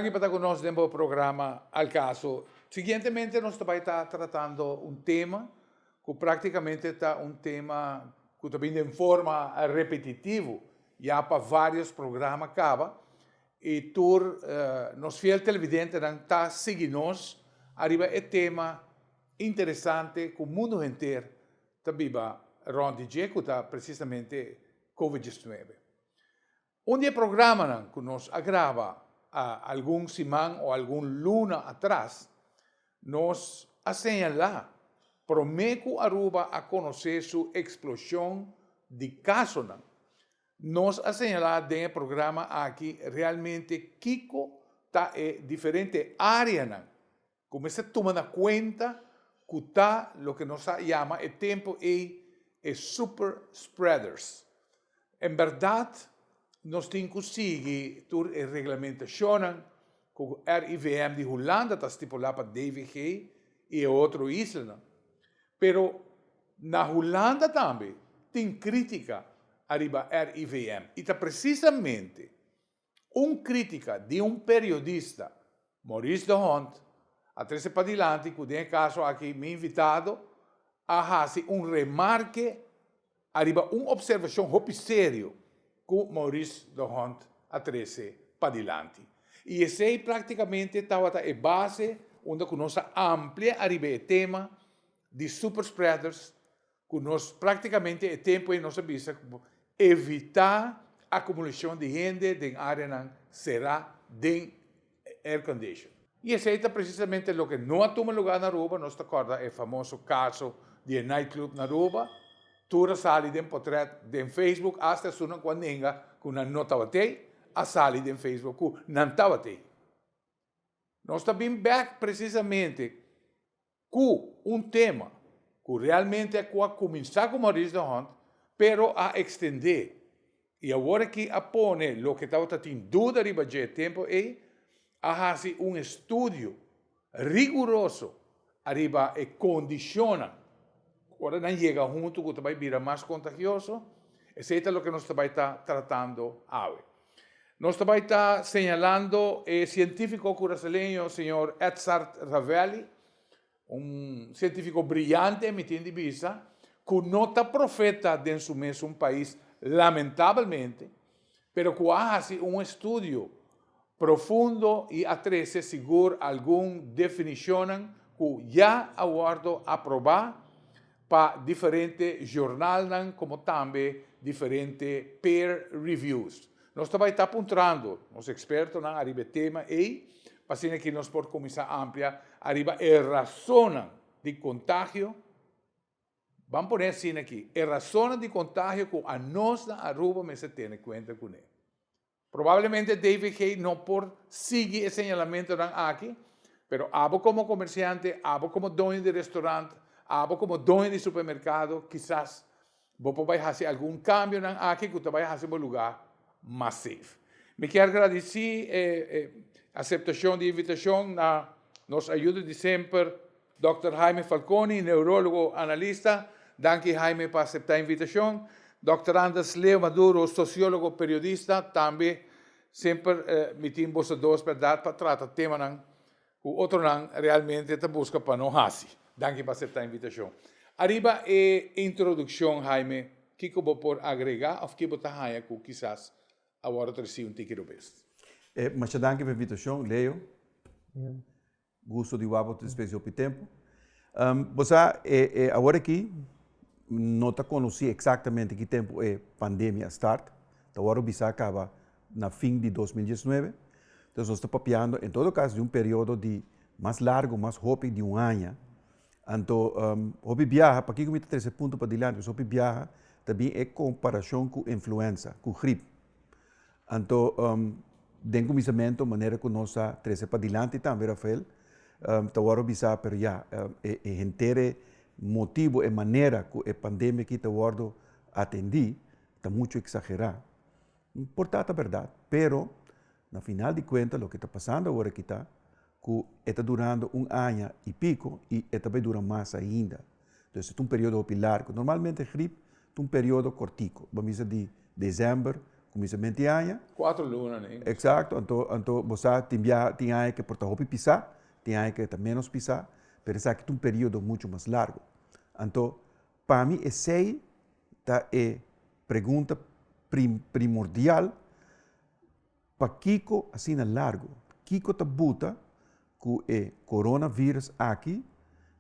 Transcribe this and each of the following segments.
Danke para conosco dentro do programa Al Caso. Siguientemente, nós também está tratando um tema que praticamente está um tema que também de forma repetitiva, já para vários programas acaba, e tur nos fiel televidente está seguindo nós, arriba é tema interessante que o mundo inteiro está viva rond que está precisamente Covid-19. Dia programa que nos agrava algum semana ou algum luna atrás, nos asseñala promeco Aruba a conhecer sua explosão de casos. Nos asseñala dentro do programa aqui realmente Kiko está em diferentes áreas. Começa a tomar conta que está o que nos chama o tempo é super spreaders. Em verdade, nós temos que seguir a regulamentação que o RIVM de Holanda está estipulado para DVG e outras islas. Pero na Holanda também tem crítica arriba RIVM. E está precisamente crítica de periodista, Maurice de Hond, a 13 para diante, que tem caso aqui me invitado a fazer remarque arriba observação muito sério com Maurice de Hond a 13 para diante. E esse praticamente estava a base onde nós amplia arriba o tema de super spreaders, que nós praticamente o tempo em nossa vista evitar a acumulação de gente em área será de air condition. E esse é precisamente o que não toma lugar na Aruba. Nós recorda o famoso caso de nightclub na Aruba. Tura sali de portrait de Facebook, hasta suna quando ninguém que não estava a sali de Facebook que não estava Nós estamos back precisamente com tema que realmente é começar com Maurice de Hond, pero a extender. E agora que a pone o que estava tendo dúvida riba de tempo é a fazer estudo rigoroso arriba e condiciona. Agora não chega junto que vai virar mais contagioso. Esse é o que nós também está tratando hoje. Nós também está señalando o científico brasileiro, o senhor Edzard Ravelli, científico brilhante, me tem de vista, que não está profeta dentro do mesmo país, lamentavelmente, pero que faz estudo profundo e atreve seguro alguma definição que já aguardo aprovar para diferentes jornais, como também diferentes peer reviews. Nós também estamos apontando, os expertos, na arriba tema e para que nós por começar amplia, arriba a razão de contágio, vamos pôr assim aqui, a razão de contágio que a nós na Aruba me se tem conta com ele. Provavelmente DVG não por seguir o señalamento aqui, pero abo como comerciante, abo como dono de restaurante, abo como dono de supermercado, quizás você vai fazer algum cambio aqui que você vai fazer um lugar mais safe. Me quero agradecer a aceitação de invitação na nos ajuda de sempre Dr. Jaime Falconi, neurólogo analista. Danke Jaime para aceitar a invitação. Dr. Anders Leo Maduro, sociólogo periodista, também sempre me tem vocês dois para dar para tratar tema o outro realmente está busca para não fazer. Danke para aceitar a invitação. Arriba a introdução, Jaime, que eu vou por agregar, ou que eu vou haja que quizás agora trazer tiquero best. Mas danke pela invitação, Leo. Gosto de o te espécie o tempo. Você agora aqui não está conhecendo exatamente que tempo é pandemia start. Agora bisa acaba na fim de 2019. Então nós estamos papiando, em todo caso, de período de mais largo, mais rápido de ano. Então, hobby viaja, para que eu me trazer esse ponto para diante, hobby viaja também é comparação com influenza, com gripe. Então, den começamento, maneira que nós trazer para diante também, Rafael, agora bisa, pero já, inteiro motivo e maneira que a pandemia que está agora atendi, está muito exagerado. Portanto, é verdade, pero, na final de contas, o que está passando agora aqui está, que está durando ano e pico e vai durar mais ainda. Então, é período largo. Normalmente, a gripe é período cortico, vamos dizer de dezembro, começamento de ano. 4 lunas, né? Exato, então você tem que portar roupa pisar, tem que menos pisar, mas isso aqui é um período muito mais largo. Então, para mim, essa é a pergunta primordial para Kiko assim na largo. Kiko está buta que o coronavírus aqui,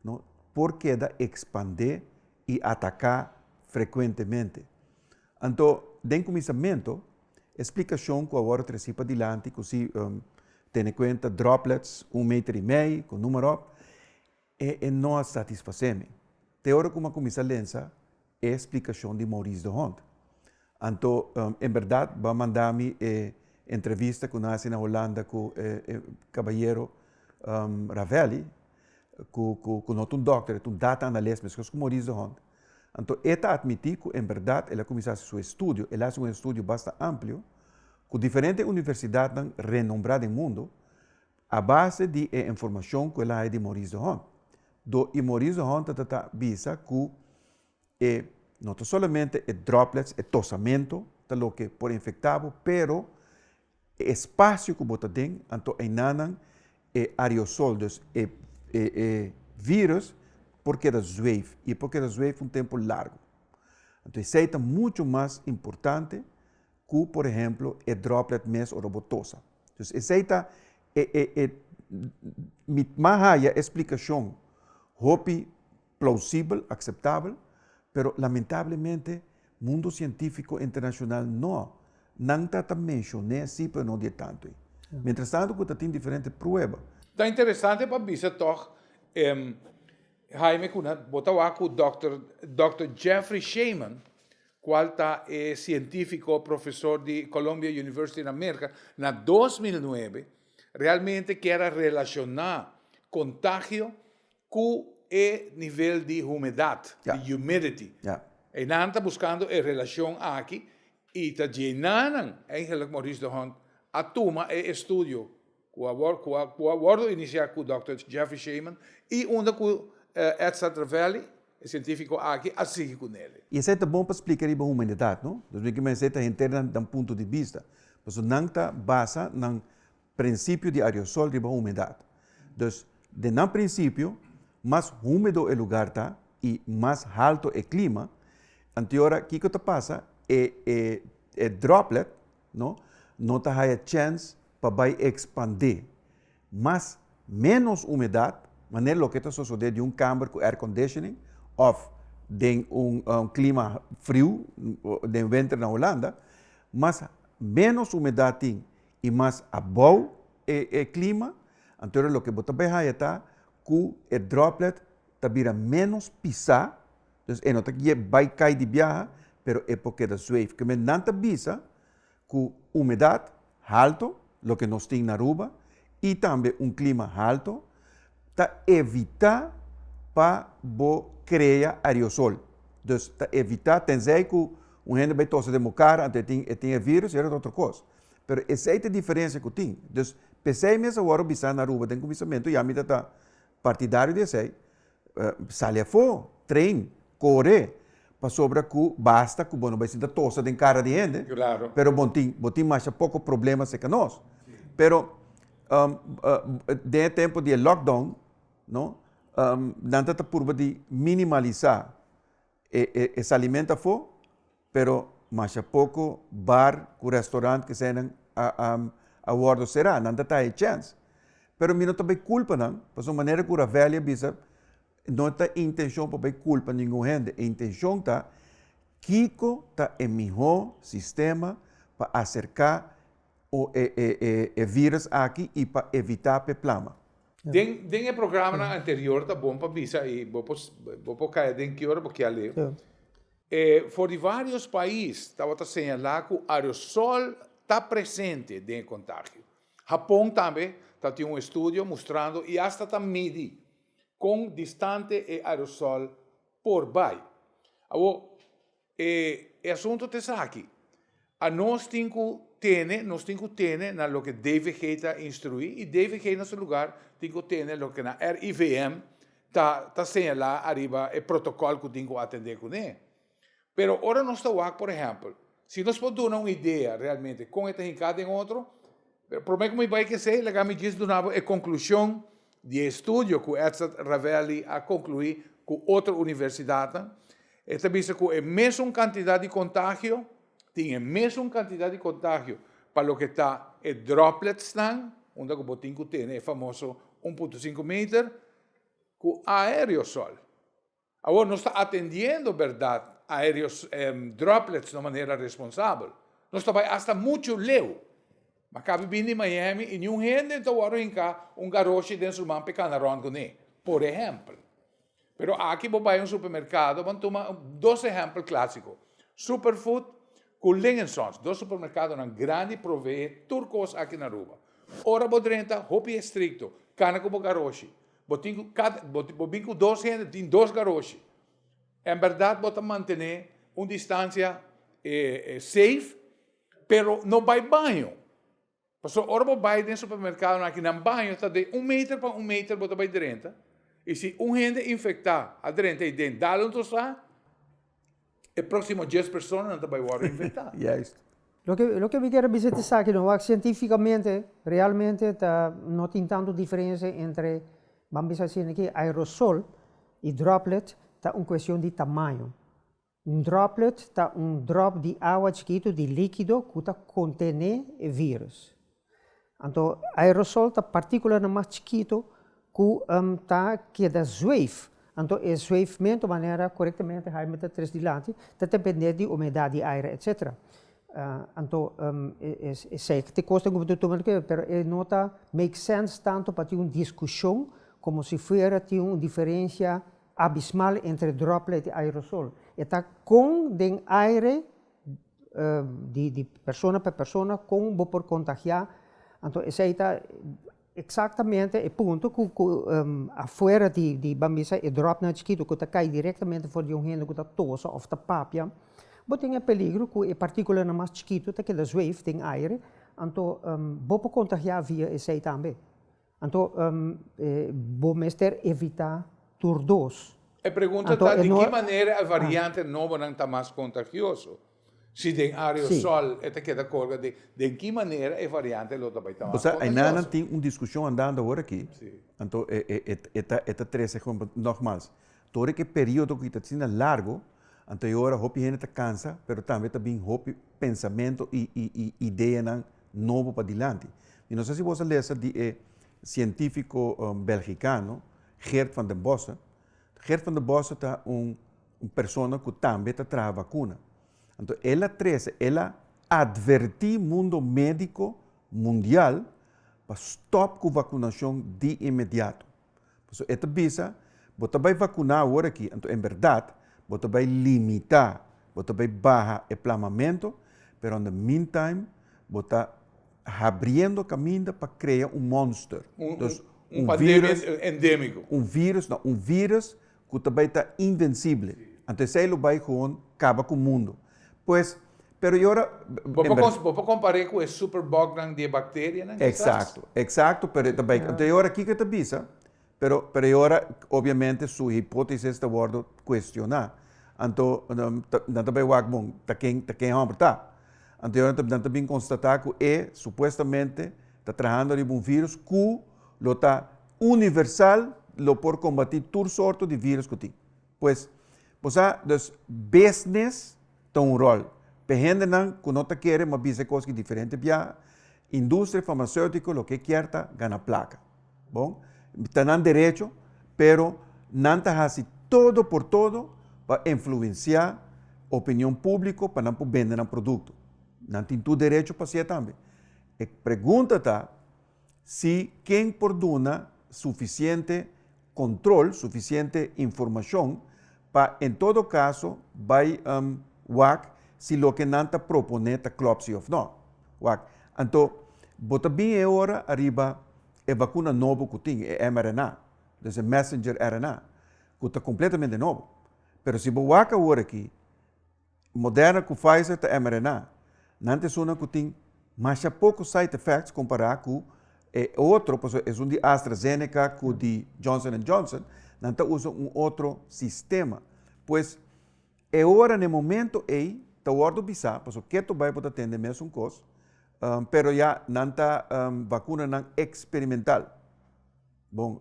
não, porque da expandir e atacar frequentemente. Então, de começamento, explicação que agora trazi para adiante, que se tem em conta droplets, 1,5 metro, com número, não satisfaz-me. Teora como começa a lançar, é a explicação de Maurice de Hond. Então, em verdade, vai mandar-me entrevista que nasce na Holanda com o caballeiro Ravelli, com um doctor, um data analyst, mas com Maurice de Hond. Então, esta admitir que, em verdade, ela começasse seu estudo, ela faz um estudo bastante amplo, com diferentes universidades renombradas no mundo, a base de informação que ela é de Maurice de Hond. E Maurice de Hond está visa que não somente droplets, tosamento, lo que por infectado, pero espaço que você tem, então, aerosol, vírus, porque é zwave, e porque é zwave um tempo largo. Então, isso é muito mais importante que, por exemplo, o droplet mesmo ou robotosa. Então, isso é mais a explicação, hope plausível, aceitável, mas, lamentavelmente, o mundo científico internacional não está mencionando assim, mas não de tanto. Mientras tanto, você tem diferentes provas. Está interessante para ver, toch, Jaime, botar o Dr. Jeffrey Shaman, qual é científico, professor de Columbia University na América, na 2009, realmente quer relacionar contágio com o nível de umidade, de humidity. E não está buscando a relação aqui, e está llenando, eigenlijk, Maurice de Hond, a turma e estudo, com o abordo inicial com o Dr. Jeffrey Shaman, e onde com Edson Ravelli, científico aqui, assim com ele. E isso é bom para explicar a humanidade, não? Então, que mais é interna de um ponto de vista. Mas não está baseado no princípio de aerosol de umidade. Então, de não princípio, mais úmido o lugar está e mais alto o clima. Anterior, o que passa é droplet, não está a chance para expandir. Mas menos umidade, maneira que está sucedendo de câmara com air conditioning, ou de clima frio, de vento na Holanda, mas menos umidade tem e mais abaixo o clima, então o que você vai está que o droplet vira menos pisar, então não vai cair de viagem, mas é porque da swave, que me não visa que umidade alto, o que nós temos na Aruba, e também clima alto, para evitar para criar aerosol. Então, para evitar, tem que gente vai tossir de uma cara, tem vírus, era outra coisa. Mas essa é a diferença que tem. Então, pensei mesmo agora, bisar na Aruba, tem começamento, e a mim está partidário de sei, sai fora, trem, correr, para sobre que basta que não vai ser tosse de cara de gente, claro. Pero tem mais pouco problemas que nós. Pero de tempo de lockdown, não, não está por de minimalizar esse alimento fora, pero mais pouco bar, com restaurante que sejam a bordo será, não está a chance. Pero mim não também culpa não, por uma maneira que a velha bisa não está intenção para culpa nenhum gente, a intenção está Kiko está o melhor sistema para acercar o vírus aqui e para evitar o plama. Den o programa anterior tá bom para visa e vou cair den que hora porque ali. For de vários países estava señalando que o aerosol está presente dentro do contágio. Japão também tem um estudo mostrando e hasta está medi com distante e aerosol por baixo. Agora, o assunto está aqui. Nós temos que ter na lo que DVG está instruir e DVG nesse lugar tem que ter lo que na RIVM está señalando arriba o protocolo que tem que atender com ele. Pero agora nós estamos, por exemplo, Se nós podemos dar uma ideia realmente com esta rincada em outro, o problema que me vai que ser, legal me diz de novo, é conclusão de estudo que Edzard Ravelli a concluir com outra universidade. Esta visa que é mesma quantidade de contágio, tem a mesma quantidade de contágio para o que está é droplets, onde o botinho que tem é famoso 1,5 metros, com aerosol. Agora, não está atendendo, verdade, droplets de maneira responsável. Nós estamos hasta muito leu. Mas cabe vindo em Miami e nenhum gente então agora cá garoto dentro do man pequeno around com ele, por exemplo. Pero aqui vou para um supermercado, vamos tomar 2 exemplos clássicos. Superfood com Lingensons, 2 supermercados grandes provee turcos aqui na Aruba. Ora bodrenta, hopi estricto, cana como garoto. Botinho com 2 gente, tem 2 garotos. Em verdade, vou manter uma distância safe, pero não vai banho. Pastor, ora vou vai dentro do supermercado, aqui no banho, está de 1 metro para 1 metro, bota vai dentro. E se gente infectar a dentro e dentro, dá onde está, o próximo 10 pessoas não vai infectar. Juist. Lo que me quiero decir es que científicamente, realmente, no tem tanto diferença entre, vamos dizer aqui, aerosol e droplet, está uma questão de tamanho. Um droplet está um drop de água chiquito, de líquido, que contém vírus. Então, aerosol está particularmente mais chiquito, que da zweef. Então, o zweefamento, de maneira corretamente, vai meter 3 dilante, depende de umidade de ar, etc. Então, sei que te custa muito tomar, mas não make sense tanto para ter uma discussão como se fosse uma diferença abismal entre droplet e aerosol. Está com o ar de pessoa para pessoa, com o por contagiar. Então, esse está exatamente o ponto que afuera de bambisa e drop na chiquito, que cai diretamente fora de gente que está tosa ou está papia. Mas tem peligro que é particularmente mais chiquito, que da zweef tem ar, então pode contagiar via esse também. Então, vou mestre evitar turdos. A pergunta está de que maneira a variante nova não está mais contagioso? Se tem aerosol, esta queda colga de que maneira a variante não está mais contagioso? Ainda tem uma discussão andando agora aqui. Então, esta 13, nogmaals, todo que período que está sendo largo, então agora a gente está cansa, mas também tem pensamento e ideia novo para adiante. E não sei se você lê de científico belgicano, Geert van den Bossen. Geert van den Bossen é uma pessoa que também trabalha a vacuna. Então, ela advertiu o mundo médico mundial para stop com a vacinação de imediato. Então, esta visa, você vai vacinar agora aqui. Então, em verdade, você vai limitar, você vai baixar o inflamamento, mas, no meantime, você está abrindo caminho para criar um monstro. Um vírus endêmico. Um vírus que também está invencível. Então, ele vai acabar com o mundo. Pois, pero agora... Vou comparar com o superbug de bactéria, né? Exato, pero também, então agora aqui que te avisa, pero agora, obviamente, sua hipótese está sendo questionada. Então, não também o bom, tá quem homem tá. Então, agora também constatar que supostamente está trabalhando de um vírus que lo está universal, lo por combatir todo sorte de vírus que tem. Pois, dus business tem um rol. Gente que não quer, mas bisa coisas diferentes. A indústria farmacêutica, o que quer, ganha placa. Bom, tem direito, pero não está todo por todo para influenciar a opinião pública para não vender um produto. Não tem todo direito para ser também. A pergunta está se quem produna suficiente controle, suficiente informação para, em todo caso, vai se o que não está propondo é clopsi ou não. Então, bota bem agora arriba a vacuna nova que tem, é mRNA, é messenger RNA, que está completamente novo. Mas se você agora aqui, Moderna com Pfizer é mRNA, não tem uma que tem mais poucos side effects comparado com outro, é um de AstraZeneca com de Johnson & Johnson, não usa outro sistema. Pois, agora no momento ta ordo bisa, paso que tu vai poder atender mesmo coisa, pero já nanta vacuna não experimental. Bom,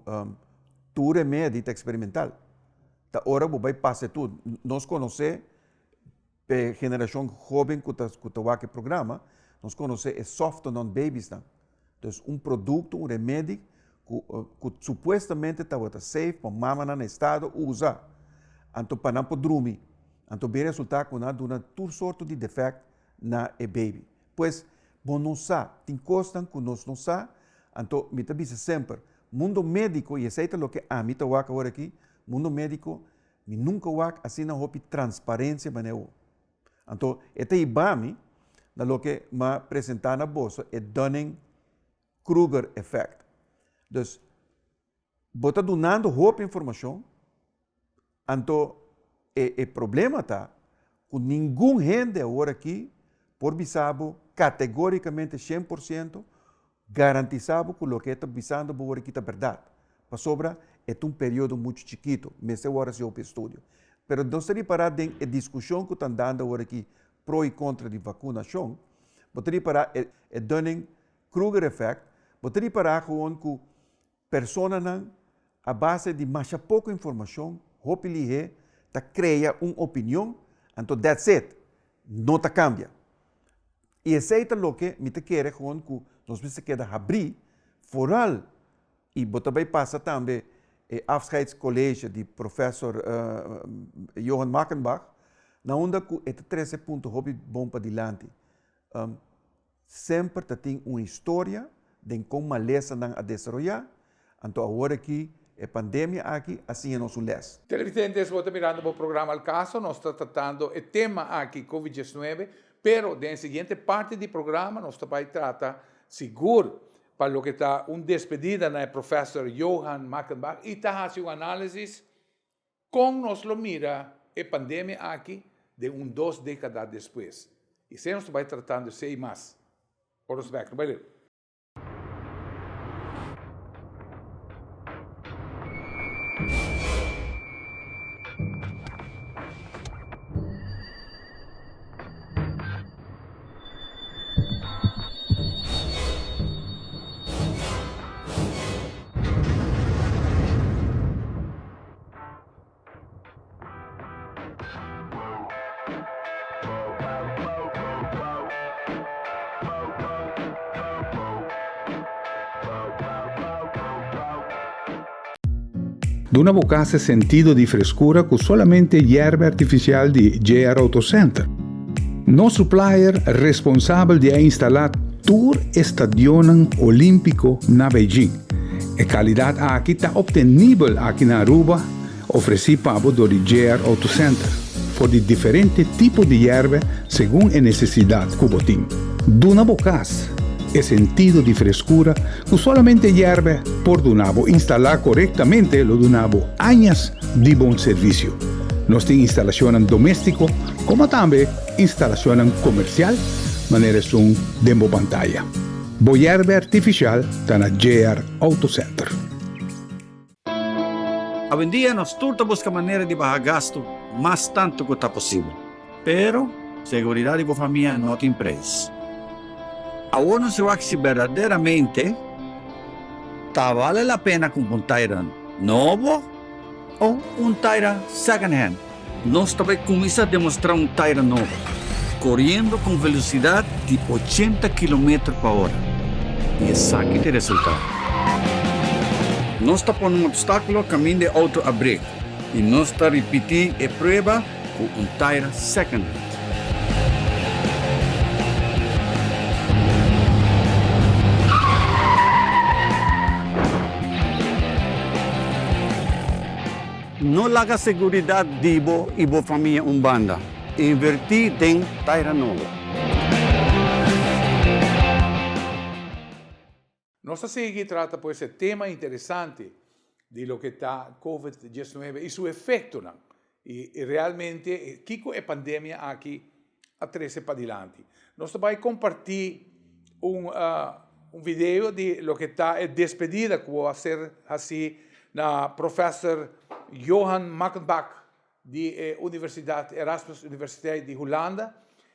tu remédio tá experimental. Ta hora vai passar tudo. Nós conhecemos a geração jovem que está aqui programa, nós conhecemos soft non babies não. Então, produto, remédio que supostamente está safe para mama no estado usar. Então, para não poder dormir. Então, bem resultado com uma toda sorte de defeito na baby. Pois, bom não sabe, tem coisas que nós não sabemos. Então, me diz sempre, mundo médico, e esse é o que a mim está agora aqui, mundo médico, me nunca vai assim não houve transparência para eu. Então, este IBAMI, no que me apresentar na bolsa, é Dunning-Kruger effect. Então, você está dando pouca informação, então, o problema está que nenhum gente agora aqui, por bisabo, categoricamente 100%, garantizado que o que está bisando agora aqui é verdade. Para sobra, é período muito chiquito, mas agora se houve estudo. Mas não seria parar em discussão que estão dando agora aqui, pró e contra de vacinação, poderia parar o Dunning-Kruger effect, poderia parar com que pessoas, a base de mais pouca informação, hopefully, ta cria uma opinião, então that's it, não ta cambia. E esse é o que me te quer que nós precisamos queda abrir, foral, e também passa também o afscheidscollege de professor Johan Mackenbach, na onde que este 13 pontos hobby bom para adiante. Sempre tem uma história de como a lesa não a desenvolver, então agora aqui a pandemia aqui, assim é nosso les. Televidentes, vou mirando o programa Al Caso, nós estamos tratando o tema aqui, Covid-19, pero na seguinte parte do programa, nós vamos tratar seguro para o que está uma despedida do professor Johan Mackenbach e está fazendo uma análise como nós lo mira a pandemia aqui de 2 décadas depois. E se nós estamos tratando 6 mais. Por os back, não vai ler. Duna Bocase sentido di frescura con solamente hierba artificial di JR Auto Center. No supplier responsabile di installare tour stadion olimpico na Beijing. E qualità aqui está obtenibile aqui na Aruba, oferecida do JR Auto Center, por de diferentes tipos de hierba según a necessidade que botín. Duna Bocase e sentido di frescura que solamente hierve por Dunabo instalar correctamente lo Dunabo años de buen servicio. Nos tiene instalación doméstico como también instalación comercial, manera son demo pantalla. Bo hierve artificial está na JR Auto Center. Hoy en día nos turta busca manera de bajar gasto más tanto que está posible. Pero seguridad de la familia no tiene precio. Ahora no se va a si verdaderamente vale la pena comprar un Tayran nuevo o un Tayran second hand. Nós também começamos a demonstrar um Tayran novo, correndo com velocidade de 80 km por hora. E esse aqui tem resultado. Nós estamos pondo um obstáculo no caminho de auto abrir e nós estamos repetindo a prova com um Tayran second hand. Não larga segurança de você e sua família banda. Invertir em Tayran novo. Nós seguimos tratando por esse tema interessante de lo que está COVID-19 e seu efeito. E realmente, Kiko é pandemia aqui a 13 para adiante. Nós vamos compartilhar vídeo de lo que está a despedida que vai ser assim na professor Johan Mackenbach, de Universidade Erasmus Universiteit de Holanda,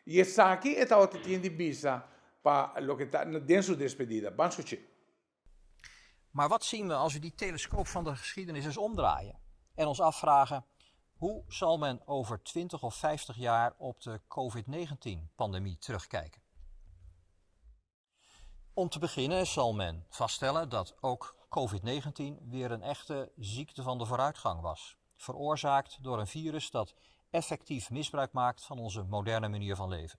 E essa aqui é a outra de visa para o que está dentro da despedida. Bansuche. Maar wat zien we als we die telescoop van de geschiedenis eens omdraaien en ons afvragen hoe zal men over 20 of 50 jaar op de COVID-19-pandemie terugkijken? Om te beginnen zal men vaststellen dat ook COVID-19 weer een echte ziekte van de vooruitgang was, veroorzaakt door een virus dat effectief misbruik maakt van onze moderne manier van leven.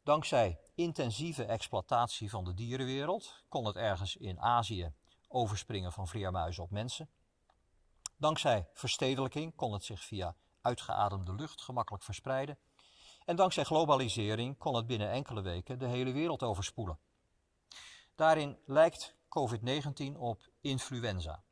Dankzij intensieve exploitatie van de dierenwereld kon het ergens in Azië overspringen van vleermuizen op mensen. Dankzij verstedelijking kon het zich via uitgeademde lucht gemakkelijk verspreiden. En dankzij globalisering kon het binnen enkele weken de hele wereld overspoelen. Daarin lijkt COVID-19 op influenza.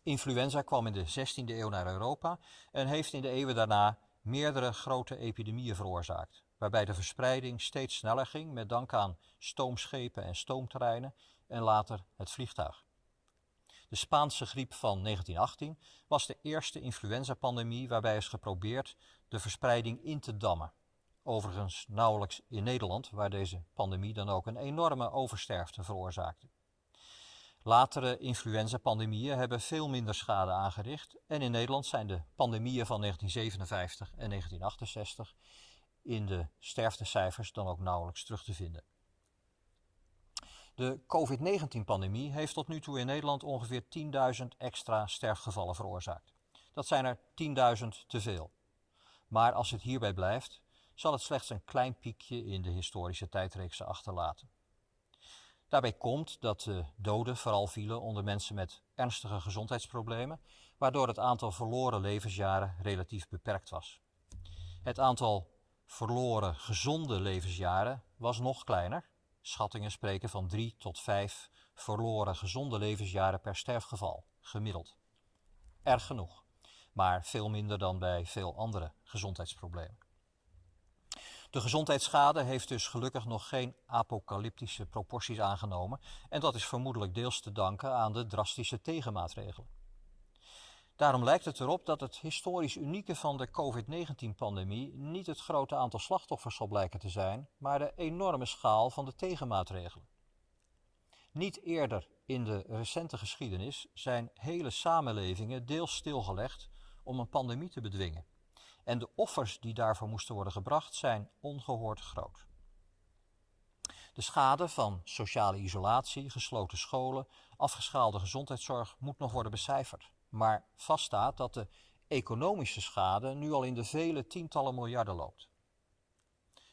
Influenza kwam in de 16e eeuw naar Europa en heeft in de eeuwen daarna meerdere grote epidemieën veroorzaakt, waarbij de verspreiding steeds sneller ging met dank aan stoomschepen en stoomtreinen en later het vliegtuig. De Spaanse griep van 1918 was de eerste influenzapandemie waarbij is geprobeerd de verspreiding in te dammen. Overigens nauwelijks in Nederland, waar deze pandemie dan ook een enorme oversterfte veroorzaakte. Latere influenzapandemieën hebben veel minder schade aangericht en in Nederland zijn de pandemieën van 1957 en 1968 in de sterftecijfers dan ook nauwelijks terug te vinden. De COVID-19-pandemie heeft tot nu toe in Nederland ongeveer 10.000 extra sterfgevallen veroorzaakt. Dat zijn er 10.000 te veel. Maar als het hierbij blijft, zal het slechts een klein piekje in de historische tijdreeksen achterlaten. Daarbij komt dat de doden vooral vielen onder mensen met ernstige gezondheidsproblemen, waardoor het aantal verloren levensjaren relatief beperkt was. Het aantal verloren gezonde levensjaren was nog kleiner. Schattingen spreken van 3 tot 5 verloren gezonde levensjaren per sterfgeval, gemiddeld. Erg genoeg, maar veel minder dan bij veel andere gezondheidsproblemen. De gezondheidsschade heeft dus gelukkig nog geen apocalyptische proporties aangenomen en dat is vermoedelijk deels te danken aan de drastische tegenmaatregelen. Daarom lijkt het erop dat het historisch unieke van de COVID-19-pandemie niet het grote aantal slachtoffers zal blijken te zijn, maar de enorme schaal van de tegenmaatregelen. Niet eerder in de recente geschiedenis zijn hele samenlevingen deels stilgelegd om een pandemie te bedwingen. En de offers die daarvoor moesten worden gebracht zijn ongehoord groot. De schade van sociale isolatie, gesloten scholen, afgeschaalde gezondheidszorg moet nog worden becijferd. Maar vaststaat dat de economische schade nu al in de vele tientallen miljarden loopt.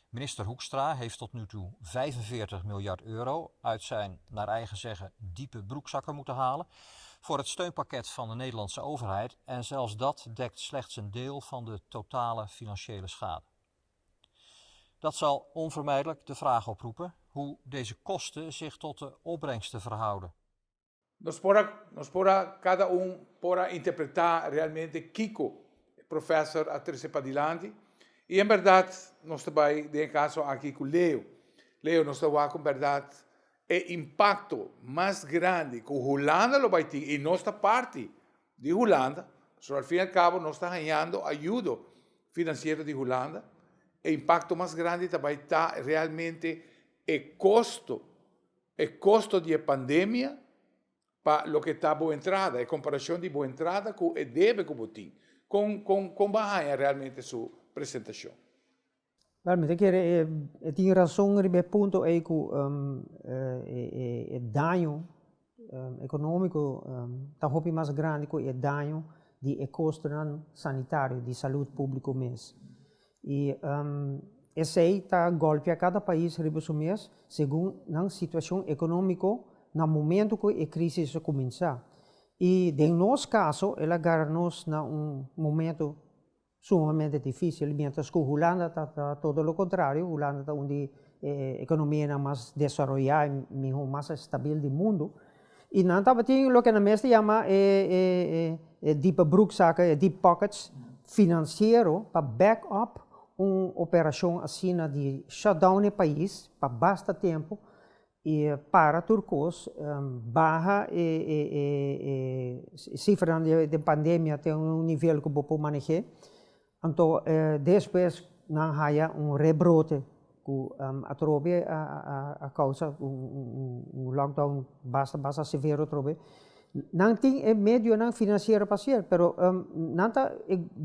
Minister Hoekstra heeft tot nu toe 45 miljard euro uit zijn, naar eigen zeggen, diepe broekzakken moeten halen voor het steunpakket van de Nederlandse overheid en zelfs dat dekt slechts een deel van de totale financiële schade. Dat zal onvermijdelijk de vraag oproepen hoe deze kosten zich tot de opbrengsten verhouden. Nos pora cada pora interpretar realmente Kiko, professor Atrece Padilandi. E em verdade, nós também, de caso aqui com Leo. Leo, nós estamos com verdade, o impacto mais grande que a Holanda vai ter em nossa parte de Holanda. Ao fim e ao cabo, nós estamos ganhando ajuda financeira de Holanda. O impacto mais grande também está realmente o custo de pandemia para o que está boa entrada, a comparação de boa entrada com o débito que você tem, com Bahia realmente sua apresentação. Realmente, tem razão nesse ponto aí que o dano econômico está muito mais grande que o dano de custo sanitário, de saúde pública mesmo. E esse aí está golpeando cada país mês, segundo a situação econômica no momento que a crise começa. E, em nosso caso, ela agarra-nos num momento sumamente difícil, mientras que a Holanda está todo o contrário. A Holanda está onde a economia mais desenvolvida e mais estável do mundo. E não está batendo o que na mesa chama deep broekzakken, deep pockets, financeiro para back-up uma operação assim de shutdown no país, para bastante tempo, e para turcos barra cifra de pandemia tem nível que pode manejar. Então, depois não há rebrote que atrobe a causa lockdown basta severo trobe. Não tem meio não financeiro para ser, pero não tá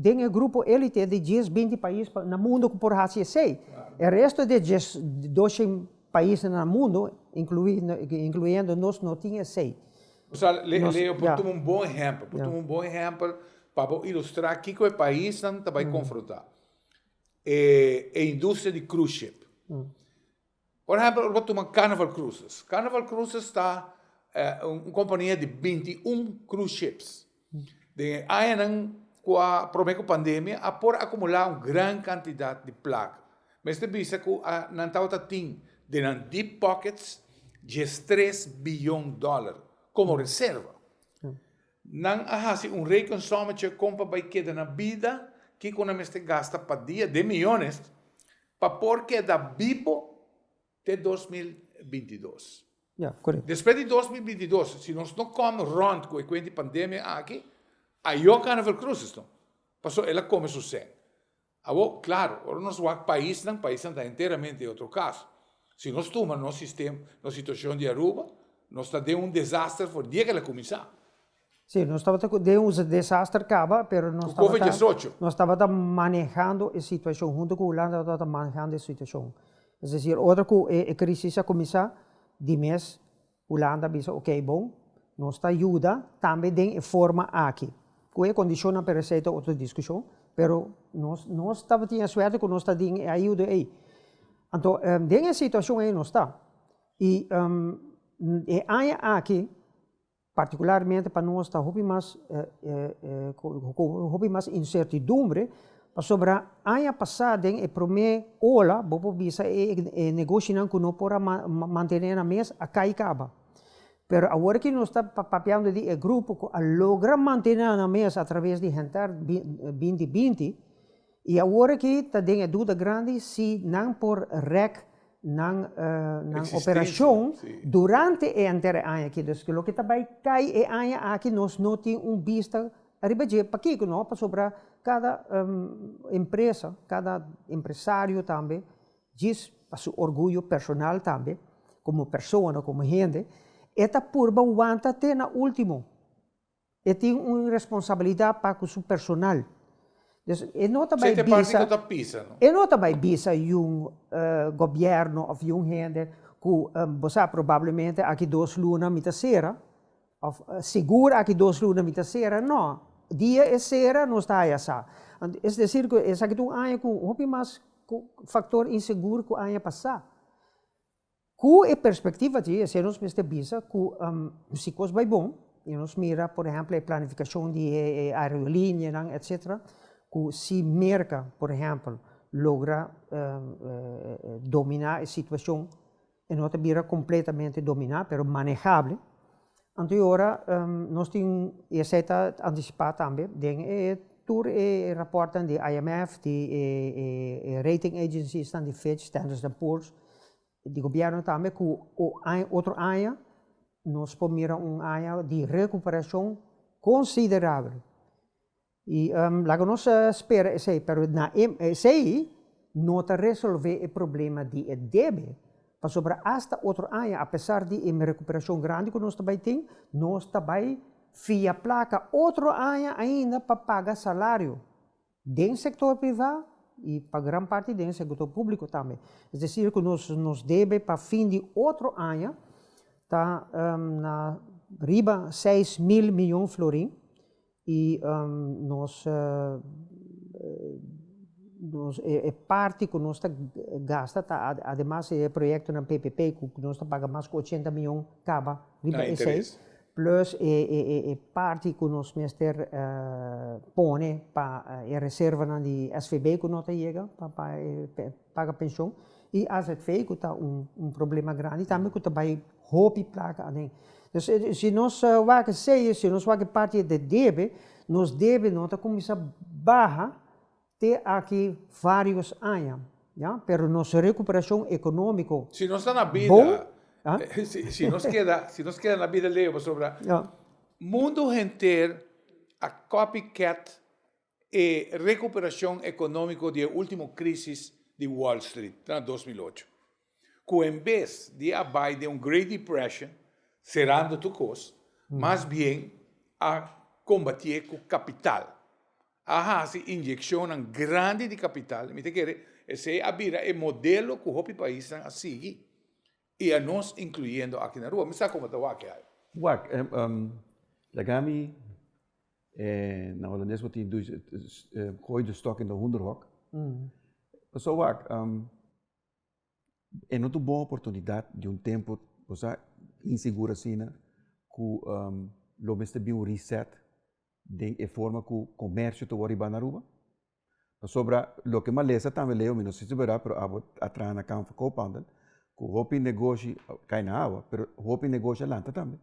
tem grupo elite de 10-20 países no mundo que por assim sei. O resto de 12 países no mundo, incluindo nós, não tinha sei. Leo, portanto, um bom exemplo. Um bom exemplo para ilustrar o que o país vai confrontar. A indústria de cruise ship. Por exemplo, eu vou tomar Carnival Cruises. Carnival Cruises está uma companhia de 21 cruise ships. De aí, com a pandemia, a por acumular uma grande quantidade de placa. Mas te bisa que não está tem de deep pockets de $3 bilhões como reserva. Não há um reconsumo que compra vai quedar na vida que quando você gasta para dia de milhões para por quedar vivo até 2022. Correto. Depois de 2022, se nós não comemos rondo com a pandemia aqui, aí o Carnival Cruises não. Passou, ela come sucesso. Agora, claro, o nosso país está inteiramente em outro caso. Se nós tomamos no sistema, na situação de Aruba, nós está de desastre por dia que ela começar. Sim, nós estávamos de um desastre acaba, pero nós estávamos manejando a situação junto com a Holanda, estávamos manejando a situação. É dizer, outra que a crise a começar de mês, Holanda disse, ok, bom, nós ajuda também de forma aqui. Que é condição para receita outra discussão, pero nós estávamos tendo sorte que nós estávamos ajuda aí. Então, dessa situação aí nós está. E aqui, particularmente para nós, está mais incertidumbre sobre a ano passado, a primeira ola, vou dizer, o negócio que não pode manter na mesa, acaba. Mas agora que nós estamos papeando de grupo que logra manter na mesa através de Jantar 2020, e agora que está dando dúvida grande se não por REC na operação durante a inteira ano aqui. Então, o que está vai cair é aqui nós não temos vista arriba de para que não para sobre cada empresa, cada empresário também diz para seu orgulho personal também, como pessoa, como gente, esta purba aguanta até na último. E tem uma responsabilidade para o seu personal. E não também bisa governo ou um gente que você provavelmente aqui 2 lunas mita sera, ou seguro aqui 2 lunas mita sera, não. Dia é sera, não está aí essa. É dizer, que essa aqui um ano com mais fator inseguro que o ano passado. Com a perspectiva de se nós mesmo bisa que se coisa vai bom, e nós mira, por exemplo, a planificação de aerolínea, etc., que se merca, por exemplo, logra dominar a situação, e não vira completamente dominar, mas manejável. Então, agora, nós temos essa antecipar também, tur e rapporten de IMF, de rating agencies, de Fitch, Standard & Poor's, de governo também, que outro ano, nós podemos ano de recuperação considerável. E lá que nós espera, mas não resolver o problema de débito, mas sobre hasta outro ano, apesar de uma recuperação grande que nós também temos, nós também via placa outro ano ainda para pagar salário do setor privado e para grande parte do setor público também. É dizer, que nós devemos para fim de outro ano, tá na riba 6 mil milhões de florins, e nós parte que nós gasta, tá, además é projeto na PPP que nós pagamos mais de 80 milhões cada riba esse, plus parte que nós mestre põe para a reserva de SVB que nós chega para pagar pensão, e a ZV que está problema grande também que também roupa placa ali. Então, se nós vamos sei, se nós vamos parte de débito, nós devemos começar barra ter aqui vários anos, já? Pero nossa recuperação econômica. Se nós está na vida, bom, se nós queda na vida leva sobre mundo inteiro a copycat e recuperação econômica da última crise de Wall Street, em 2008. Que em vez de abaixo de Great Depression, cerrando tu coisa, mais bem a combater com capital. A fazer injeção grande de capital, me quer esse abrir o modelo que o país a seguir e a nós incluindo aqui na rua. Me sabe como está aqui? Wak, lagami, na holandês wat die gooi de stok in de hoenderhok. So Wak, é muito boa oportunidade de tempo, você insegura assim, que lo meste bem um reset de forma que o comércio to wari na rua. Sobre lo que malesa também leu, não sei se verá, pero atrás na campo coopandel, que o hopi negócio cai na água, pero o hopi negócio lanta também.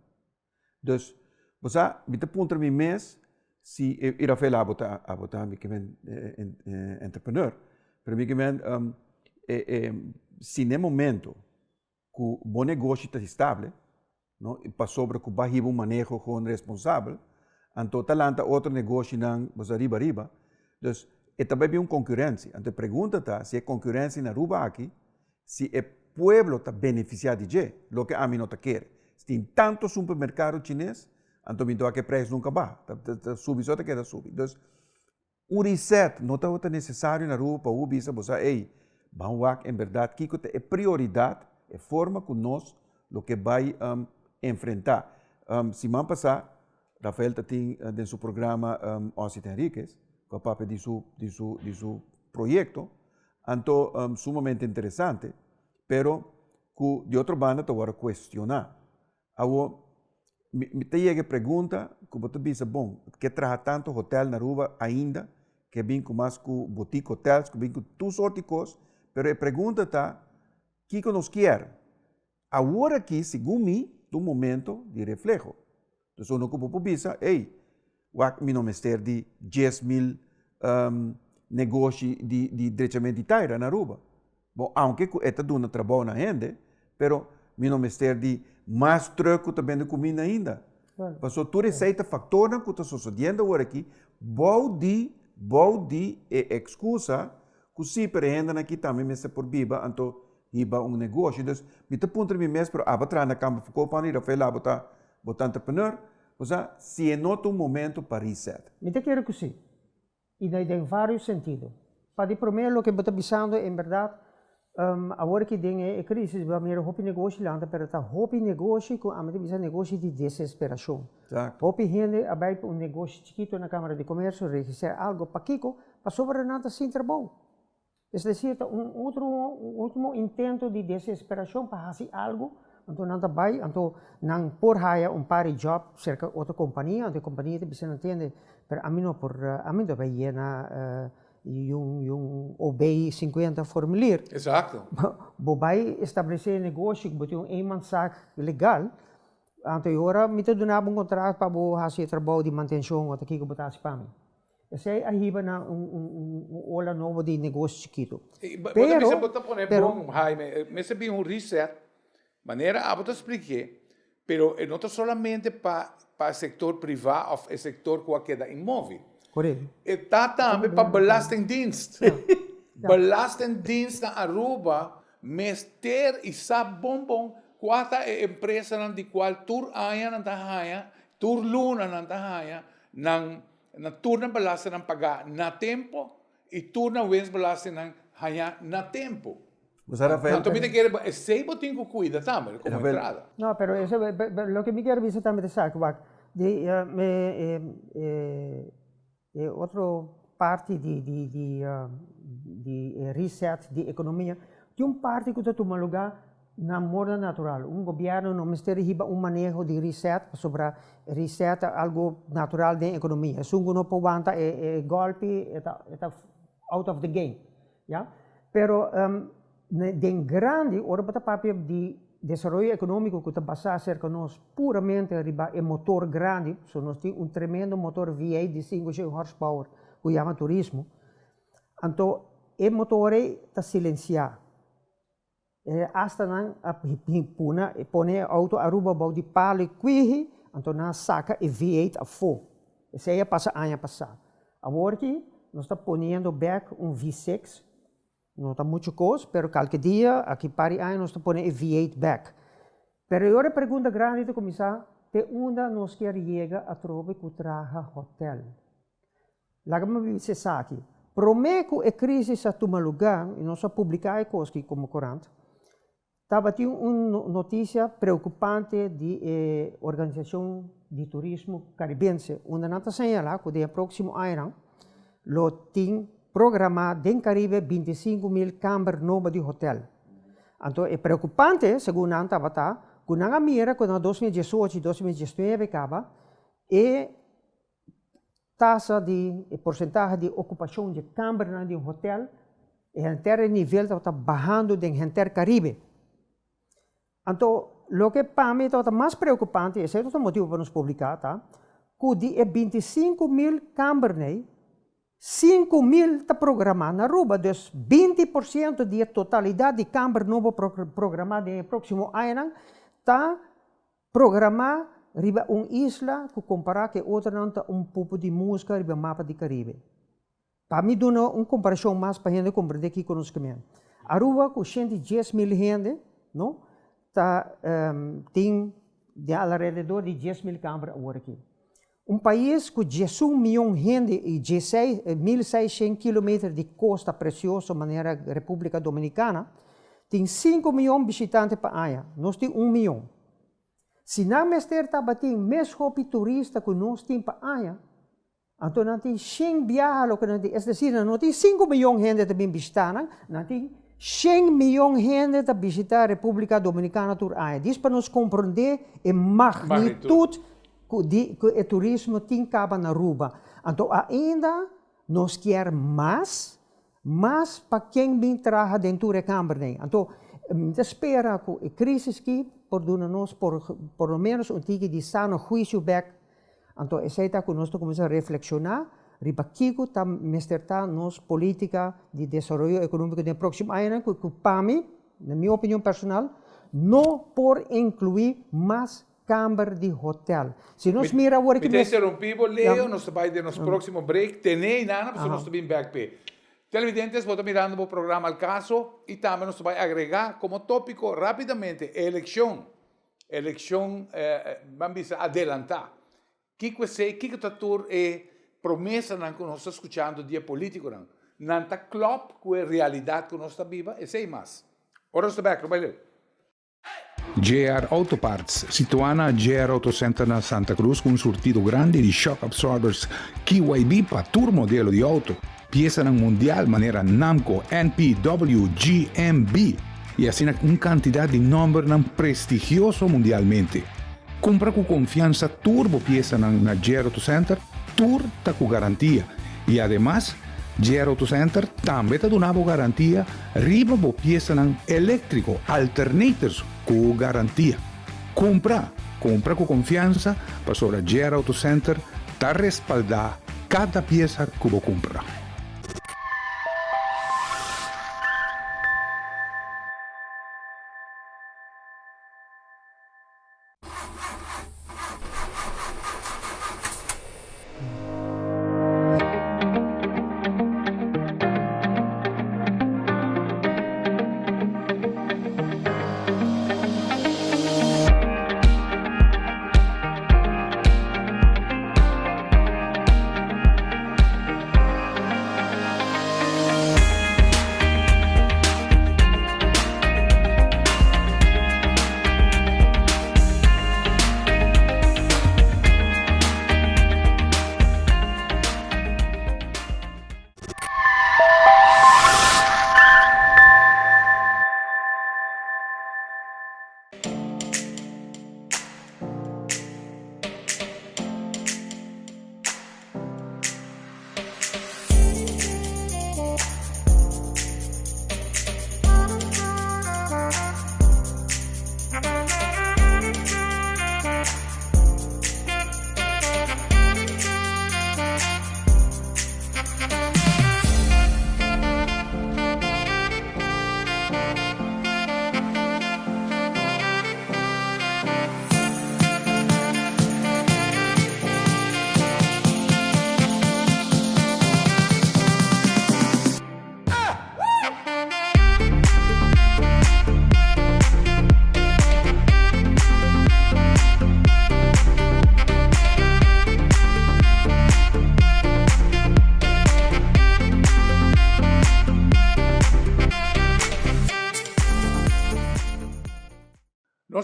Dus, você bita punta mi mês, se ir a fazer a botar mi que men entrepreneur, pero mi que men se no momento que o bom negócio está estável, não, e para sobre que vai um manejo com responsável, então talanta outro negócio não, você riba. Dus, é também concorrência. Então pergunta tá se é concorrência na rua aqui, se o povo está beneficiado de lo que a mim não está quer. Se tem tanto supermercado chinês, então me dá que preço nunca vai, tá subir só queda subir. Então, reset não está necessário na rua para o bisa você, ei, vamos em verdade que é prioridade, é forma que nós lo que vai enfrentar. Semana passada, Rafael tem em seu programa Ossit Henriquez, com a papel de seu projeto, então sumamente interessante, pero que de outra banda te agora questionar. Agora, me chega a pergunta, que você diz, bom, que traga tanto hotel na rua ainda, que vem com mais com boutique hotels, que vem com tudo sorte de coisas, pero a pergunta está, o que nós quer? Agora aqui, segundo mim, do momento de reflexo. Então, eu não vou pensar, ei, mi não mestre de 10.000 negócios de diretamente de taira na rua. Bom, aunque está dando trabalho na gente, pero mi não mestre de mais troco também de comida ainda. Passou toda essa fator que está sucedendo agora aqui, balde excusa que se prende aqui também mestre por biba, então iba negócio. Então, me te ponto me mesmo, pero atrás na campo ficou para ir a fazer botar entrepreneur. Ou seja, se é noto momento para reset. Me te quero que sim. E em vários sentidos. Para primeiro, o que eu estou pensando, em verdade, agora que tem a crise, vamos ver o negócio lá, mas está o negócio com a negócio de desesperação. O gente abre negócio chiquito na Câmara de Comércio, registrar algo para Kiko, para sobre nada sem trabalho. É decir, último intento de desesperação para fazer algo. Então, não vai, então, não por hire par de job cerca de outra companhia, a companhia bisa entende, pero a mim não vai llenar OB 50 formulário. Exato. Vai estabelecer negócio, botar eenmanszaak legal, então agora me te donava contrato para fazer trabalho de manutenção ou aqui que botar para mim. Essa é a riba na ola novo de negócio chiquito. Pero, Jaime, me se vi reset. Maneira, eu te expliquei, pero não é somente para o setor privado ou o setor que é imóvel. Correto. Está também para belastingdienst. Belastingdienst na Aruba, mester e sabe bom, quanta empresa de qual tur aya na tahaya, tur luna na tahaya, na tur na belasting ng paga na tempo, e tur na wens belasting ng haya na tempo. Rafael, também tem que ser botinho que cuida também, como entrada. Não, pero eso, lo que me quiero decir también es que outra parte de reset de economia, tem parte que está tomando lugar na moda natural. Governo não mistério riba manejo de reset sobre reset algo natural da economia. Sungo não pode aguentar golpe, está out of the game, ja? Pero den grande, ora para papel de desenvolvimento econômico que está basado cerca de nós puramente riba motor grande, so nós temos tremendo motor V8 de 5 horsepower, que chama turismo. Então, o motor está silenciado. Hasta não puna põe auto aruba bau de palo então não saca e V8 a fogo. Essa aí passa ano passado. Agora que nós estamos ponendo back V6, não está muito coisa, pero qualquer dia, aqui para aí, nós estamos ponendo V8 back. Pero eu a pergunta grande de começar, te onde nós queremos chegar a trocar com o traje hotel? Lá que me disse aqui, prometo que a crise está tomando lugar, e nós vamos publicar coisas aqui como corante, estava tendo uma notícia preocupante de organização de turismo caribense, onde nós señala que no próximo ano, lo tem programado em Caribe 25.000 câmaras novas de hotel. Então, é preocupante, segundo a estava que na mira, quando 2018 e 2019 acaba, e taxa de porcentagem de ocupação de câmaras de hotel, e inteiro nível está bajando em Caribe. Então, o que para mim está mais preocupante, esse é o motivo para nos publicar, tá? Que de 25.000 câmaras, 5.000 está programado na Aruba, então 20% da totalidade de câmaras novas programadas no próximo ano está programada riba uma isla que comparar com outra não está pouco de música riba mapa do Caribe. Para mim, dá uma comparação mais para a gente compreender aqui conosco. Aruba, com 110.000 gente, não? Tem alrededor de 10.000 câmaras agora aqui. País com 18 milhões de gente e 1.600 km de costa preciosa, maneira República Dominicana, tem 5 milhões de visitantes para aí. Nós temos 1 milhão. Se não tem mais turista que nós temos para aí, então nós temos 100 viajantes, é decir, nós temos 5 milhões de gente também visitando, nós temos 100 milhões de gente que visitar a República Dominicana por aí. Isso para nós compreender a magnitude que o turismo tem na Aruba. Então, ainda nós queremos mais para quem vem trabalhar dentro da Câmara. Então, espera que a crise aqui, por lo menos, um tique de sano juízo back. Então, essa é que nós começamos a reflexionar, riba Kiko está mestertar nos política de desenvolvimento econômico do próximo ano, que para mim, na minha opinião personal, não por incluir mais câmara de hotel. Se nós mira agora que... Me interrompivo, Leo, nós vamos ter nosso próximo break, tenei nada, porque nós estamos back pay. Televidentes, vou estar mirando o programa Al Caso e também nós vamos agregar como tópico rapidamente eleição. Eleição, vamos adelantar. Que está tudo é promessa que nós estamos escutando dia político, não está claro com a realidade que nós estamos vivendo, e sei mais. Ora, nós estamos back, vai ler. JR Auto Parts, situada a JR Auto Center na Santa Cruz com um sortido grande de shock absorbers KYB para todo modelo de auto. Pieza mundial maneira Namco, NPW, GMB e assim uma quantidade de número prestigioso mundialmente. Compra com confiança turbo pieza na JR Auto Center, turta com garantia e además JR Auto Center também está dando garantia riba por pieza elétrico alternators com garantia. Compra com confiança para sobre JR Auto Center está respaldar cada pieza que você compra.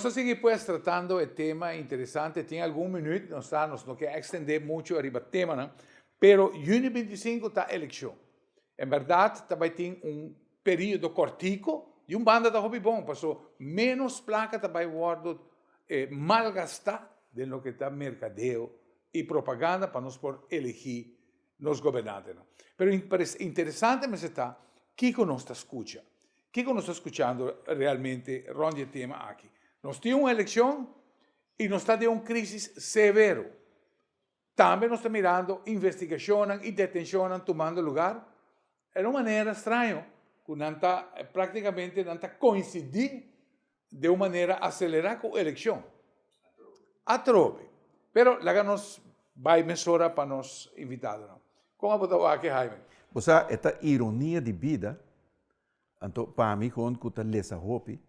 vamos a seguir pues tratando el tema interesante. Tiene algún minuto, no quiero extender mucho arriba el tema, ¿no? Pero junio 25 está elección. En verdad, también tiene un período cortico y un banda de hobby bom, pasó menos placa también guardo malgastar de lo que está mercadeo y propaganda para nos por elegir los gobernantes, ¿no? Pero interesante me está, Kiko nos está escuchando. Kiko nos está escuchando realmente, ronde el tema aquí. Nos tiene una elección y nos está de una crisis severo. También nos está mirando, investigacionan y detencionan tomando lugar. De una manera extraña, que prácticamente no coincidir de una manera acelerada con la elección. Atrobe. Pero la nos va a mesura para nos invitados, ¿no? ¿Cómo va aquí, Jaime? O sea, esta ironia de vida, então, para mim, quando eu lesa hopi,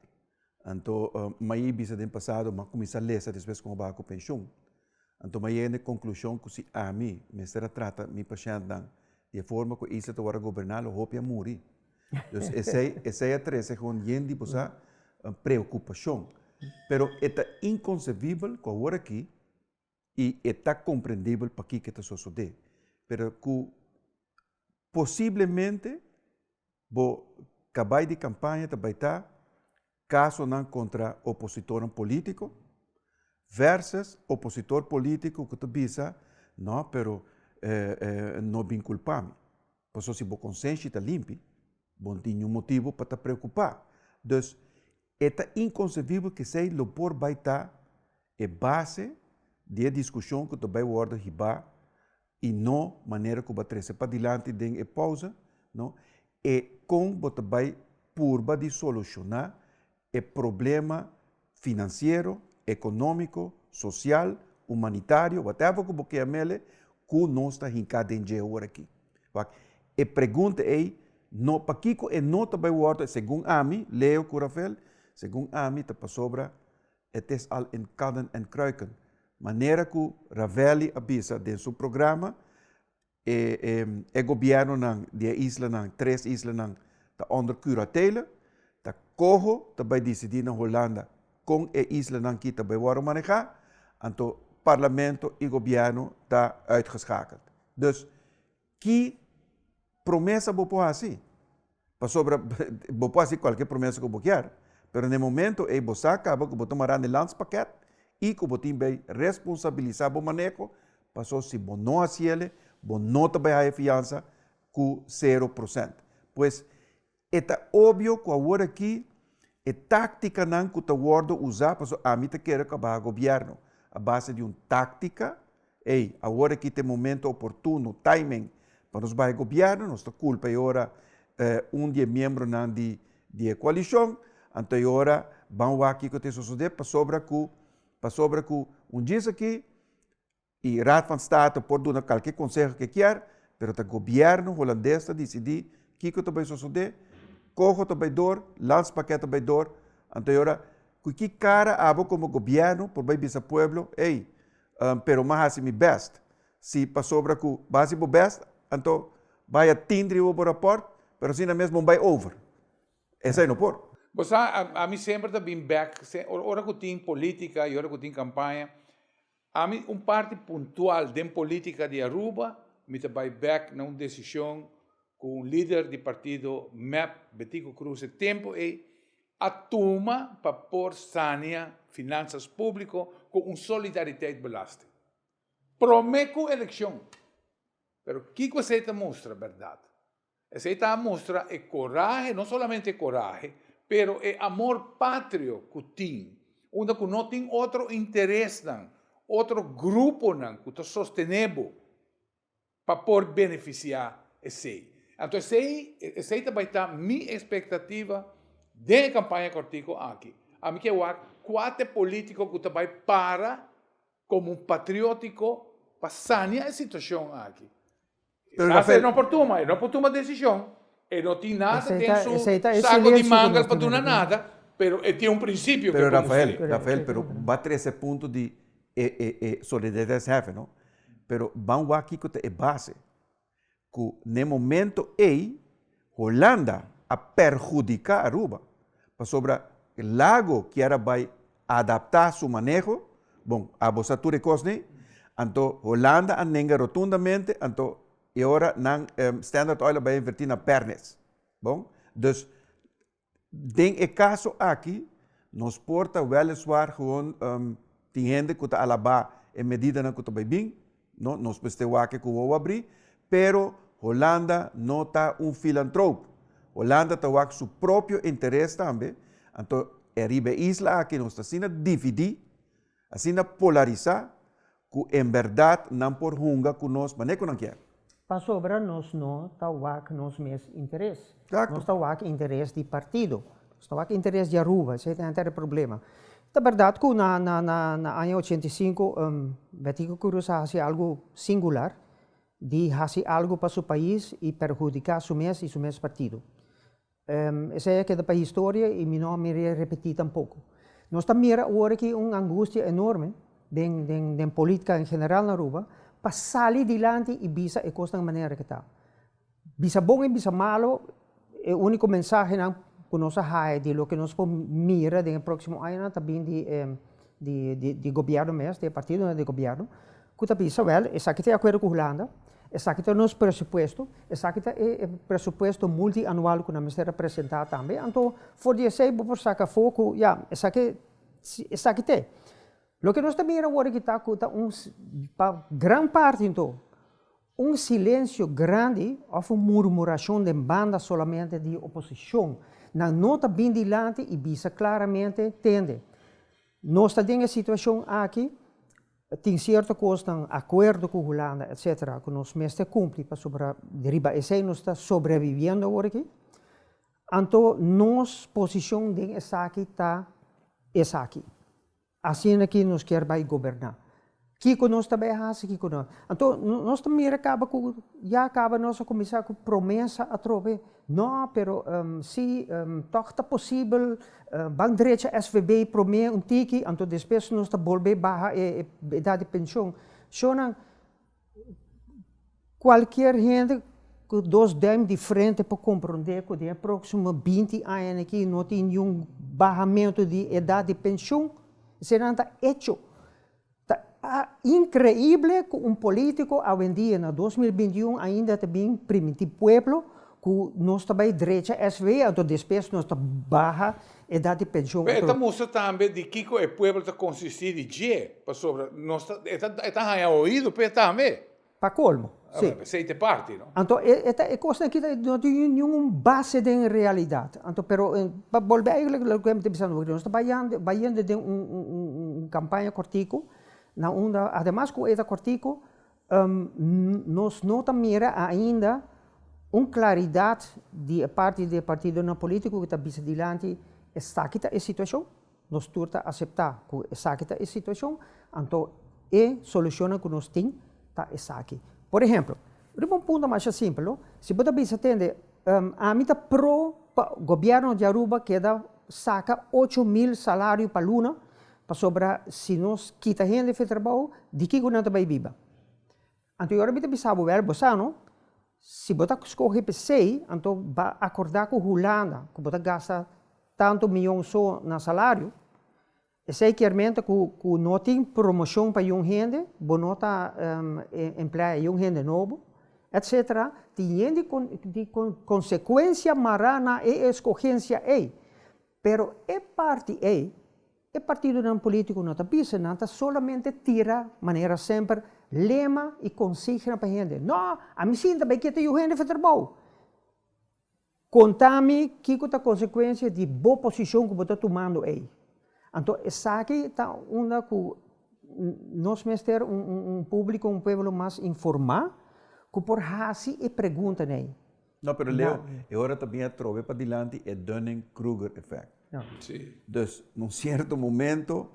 então, mas bisa do passado, mas começa a lesa depois com a pensão. Então, mas é a conclusão que se a mim, me será trata me paciente de forma que isso agora governar o hopi a morrer. Então, essa é a três com gente posa preocupação. Pero é inconcebível que agora aqui e é compreendível para que está sucedendo. Pero que possivelmente bo acabar de campanha também está caso não contra opositor político versus opositor político que tu bisa não, pero não bem culpado. Por isso se bo consciência está limpo, bom tinha motivo para te preocupar. Então é inconcebível que sei lo por vai estar é base de discussão que tu vai guardar riba e não maneira que vai trazer para diante de pausa, não? E com você vai purba de solucionar o problema financeiro, econômico, social, humanitário, whatever que você amele, que nós está encadeando agora aqui. E pergunta é, no para que é não também guarda, segundo a mim, Leo Curafel, segundo a mim, está sobra, é al in kaden en kruiken. Maneira que Ravelli avisa de seu programa, o governo de isla, 3 islas, está onder curatele, está cojo, também decidir na Holanda, com a isla que também vai manejar, então o parlamento e o governo está uitgeschakeld. Dus, que promessa você pode fazer? Para sobre, você pode fazer qualquer promessa que você quer, mas no momento, você acaba que você tomará no landspaquete e que você vai responsabilizar o manejo, para se você não faz ele, você não vai ter fiança com 0%. Pois, é óbvio que agora aqui, a tática não que está usada, para a mim quer acabar o governo, a base de uma tática, agora aqui tem momento oportuno, timing, para nós vai governo, nossa culpa é agora de membro de coalição, então agora vamos aqui que tem suceder para sobre que dia aqui e Raad van State pode dar qualquer conselho que quer, mas o governo holandês está decidir que vai suceder, cojo também dor, landspaquete também dor, então agora que cara abo como governo por bem esse pueblo, pero mais assim me best, se para sobre que base o best, então vai atender o rapport, pero assim mesmo vai over, esse aí não pode. Você, a mim sempre está bem back, hora que tem política e hora que tem campanha, a mim parte pontual de política de Aruba, me está back na decisão com o líder do partido MEP, Betico Cruz, o tempo é a toma para pôr sânia finanças públicas com solidariedade belasting. Prometo eleição, mas o que você mostra, verdade? Você mostra é coragem, não somente coragem, pero é amor pátrio que tem, onde não tem outro interesse, outro grupo que está sustentando para por beneficiar esse. Então, esse também está minha expectativa de campanha cortico aqui. A mim que eu acho 4 políticos que também para como patriótico para sanear a situação aqui. Rafael, não por tomar decisão. E não tem nada, tem seu saco de manga para tomar nada, mas tem princípio pero que Rafael, pero vai ter esse ponto de solidariedade jefe, não? Pero vamos aqui que é base, que no momento Holanda a perjudicar Aruba, para sobre o lago que era vai adaptar su manejo, bom, a bosa tu recosne, anto Holanda anenga rotundamente, anto e ora nan Standard Oil vai invertir na pernas, bom? Dus, den e caso aqui, nos porta weliswaar gewoon die gente que está alaba em medida na que está bem, no, nos bestewa que o abrir, pero Holanda não está filantropo. Holanda está com seu próprio interesse também, então é riba isla aqui nós está sendo dividir, assim polarizar, que em verdade não por hunga que nós, mas não quer. Para sobra, nós não estamos com nosso mesmo interesse. Exacto. Nós estamos com interesse de partido. Nós estamos com interesse de Aruba, esse é o problema. É verdade que na ano 85, Betico Cruz faz algo singular, de fazer algo para o país e perjudicar seu mês e seu mesmo partido. Essa é que para a história e não me repetir tampouco. Nós estamos agora aqui uma angústia enorme da política em geral na Aruba, para sair adiante e bisa a coisa da maneira que está. Bisa bom e bisa malo, é o único mensagem que nós temos de lo que nós podemos mirar no próximo ano também de governo mesmo, de partido de governo, que também sabe, essa que tem acordo com a Holanda, essa que tem nosso pressuposto, essa que tem o pressuposto multianual que nós temos apresentado também, então, for dizer, por sacar foco, essa que tem. Lo que nós também agora que está para grande parte então silêncio grande ou uma murmuração de banda solamente de oposição, não está bem dilante e bisa claramente entende. Nós estamos em situação aqui, tem certa coisa, acordo com a Holanda, etc., que nós mesmo cumprimos para sobre deriva esse nós está sobrevivendo agora aqui. Então, nossa posição de essa aqui está essa aqui. Assim é que nós queremos governar. Que nós também fazemos, que nós. Então, nós também acaba nossa começar com promessa a trover. Não, pero se toch está possível, Banco Direito SVB promete tiki, então depois nós está volver barra a idade de pensão. Então, qualquer gente que nós temos de frente para compreender que no próximo 20 anos aqui não tem nenhum barramento de idade de pensão, será hecho. Increíble que um político, hoje em dia, em 2021, ainda também permite pueblo que nós também direita SV, então depois nós barra idade de pensão. Então, mostra também de que o pueblo está consistir de que, para sobre, nós está ouído, para também. Para colmo, sim. Seite parte, não? Então, é coisa que não tem nenhuma base de realidade. Então, pero, para volver a o que eu estou pensando, nós estamos vayando de campanha cortico, na onda, además com essa cortico, nós não mira ainda uma claridade de parte do partido na político que está bisa dilante, está aqui a situação, nós turta aceitar que está aqui a situação, então a solução que nós temos está aqui. Por exemplo, um ponto mais simples, se você bisa entender, a mim está pro governo de Aruba que saca 8.000 salários para luna, para sobrar, se nós quita a gente de trabalho, de que não vai viver. Então, agora você precisa ver, se você escolhe PC, então vai acordar com a Holanda, que você gasta tanto milhão só no salário, e sei que não tem promoção para uma gente, você não está empregando uma gente nova, etc. Tem de consequência marana e escolhência aí. Pero é parte aí. O partido não político não está pensando, não está solamente tira, maneira sempre, lema e consigna para a gente. Não, a mim sim também que tem gente de trabalho. Conta-me que é a consequência de boa posição que você está tomando aí. Então, essa aqui está onde nós vamos ter público, um povo mais informado, que por fazer e pergunta aí. Não, pero Leo, agora também a trove para dilante é Dunning-Kruger effect. Sim. Dus, num certo momento,